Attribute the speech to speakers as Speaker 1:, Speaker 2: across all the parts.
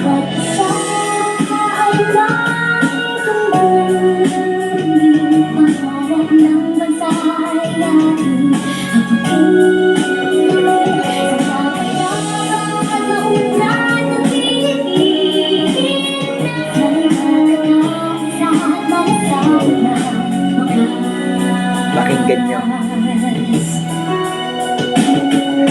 Speaker 1: bawat isa ay may tungkulin. Ang hawak ng bansay natin ang pag-ibig sa kapayapaan na ulan ng Pilipinas. May magkakaisa at magsawa na
Speaker 2: Pakinggan niyo.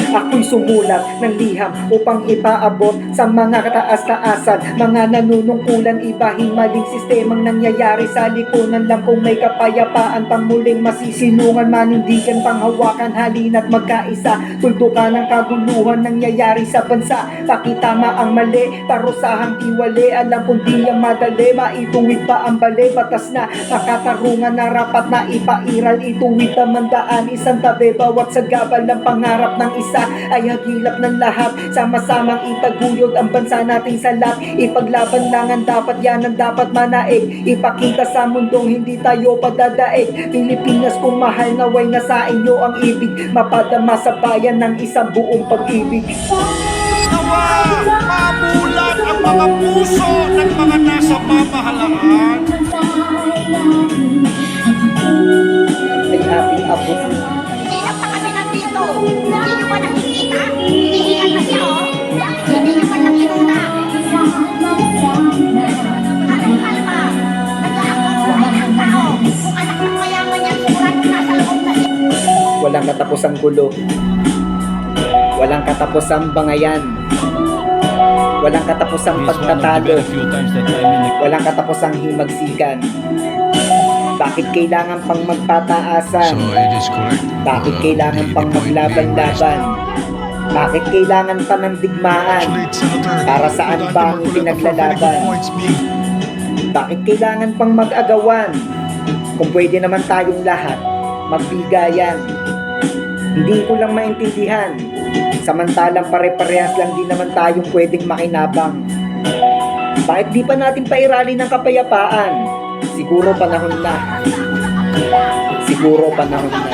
Speaker 2: Ako'y sumulat ng liham upang ipaabot sa mga kataas-taasan, mga nanunungkulan, ibahin maling sistemang nangyayari sa lipunan lang. Kung may kapayapaan pang muling masisilungan, manindigan, panghawakan, halina't magkaisa, tuldukan ang kaguluhan nangyayari sa bansa. Pakitama ang mali, parusahang tiwali, alam kung di ang madali, maituwid pa ang bali, batas na nakatarungan na rapat na ipairal, ituwid ang mandaan, isang tabi, bawat sagabal ng pangarap ng isa ay hagilap ng lahat. Sama-samang itaguyod ang bansa nating salat, ipaglaban lang ang dapat, yan ang dapat manaig, ipakita sa mundong hindi tayo padadaig. Pilipinas kung mahal, naway nasa inyo ang ibig, mapadama sa bayan ng isang buong pag-ibig.
Speaker 3: Nawa, mamulat ang mga puso ng mga nasa pamahalaan.
Speaker 2: Ay ating abo.
Speaker 4: Hirap pa kami nandito. Hindi nyo ba nakikita? Hinihingan na siya, oh. Hindi nyo ba nakikita? Kalma. Nag-aakubuhay ng tao. Kung anak ng mayaman yan, surat na sa loob na siya.
Speaker 2: Walang katapusang gulo, walang katapusang bangayan, walang katapusang pagtatalo, walang katapusang himagsikan. Bakit kailangan pang magpataasan? Bakit kailangan pang maglaban-laban? Bakit kailangan pa ng digmaan? Para saan ba ang pinaglalaban? Bakit kailangan pang mag-agawan? Kung pwede naman tayong lahat magbigayan. Hindi ko lang maintindihan, samantalang pare-parehas lang din naman tayong pwedeng makinabang. Bakit di pa natin pairali ng kapayapaan? Siguro panahon na. Siguro panahon na.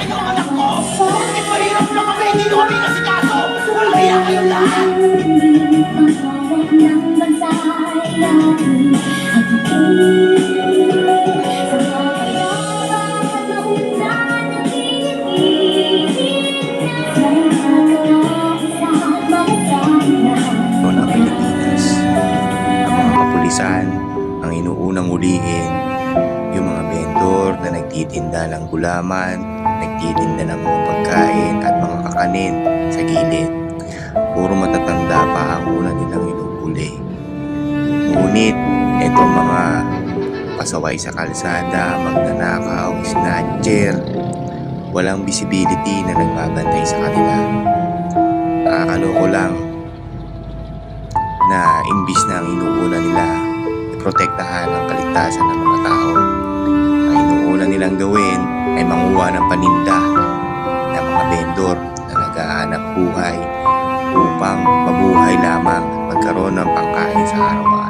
Speaker 4: Bakit mahirap lang kami? Hindi nyo kami nasikaso. Kaya kayo lahat.
Speaker 5: Ng Pilipinas, ang mga kapulisan ang inuunang hulihin, yung mga vendor na nagtitinda ng gulaman, nagtitinda ng mga pagkain at mga kakanin sa gilid. Puro matatanda pa ang una nilang inuhuli. Ngunit ito mga pasaway sa kalsada, magnanakaw, snatcher, walang visibility na nagbabantay sa kanila. Nakakaloko lang na imbis na ang inuuna nila iprotektahan ang kaligtasan ng mga tao, ang inuuna nilang gawin ay manguha ng paninda ng mga vendor na naghahanap buhay upang mabuhay lamang at magkaroon ng pangkain sa araw-araw.